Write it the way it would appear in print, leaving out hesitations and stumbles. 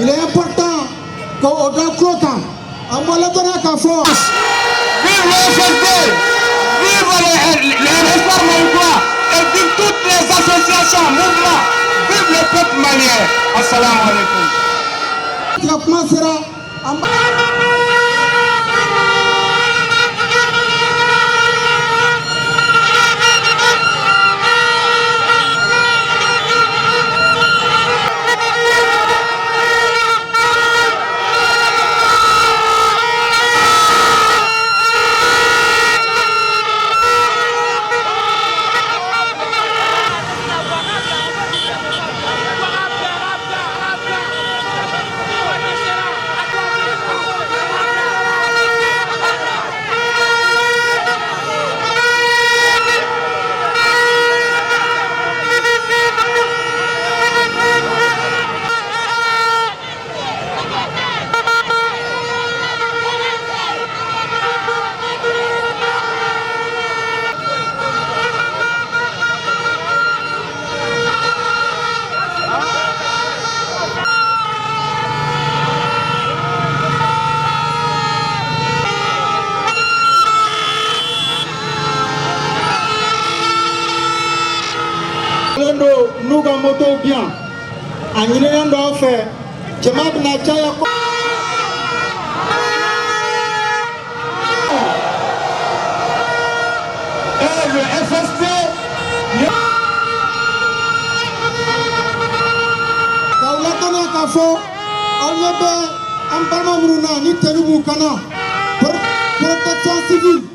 Il est important qu'au Dakota, à Molatona Kafo. Vive le FSD, vive les réformes emploi et vive toutes les associations, mouvements, vive le peuple malien. Assalamu alaikum. Traitement sera en nous avons moto bien. En Guinée, nous avons fait. Je m'appelle Chaya. Et le FSD. Kaulatana Kafo, on y a un parlement ni Telugu Kana, protection civile.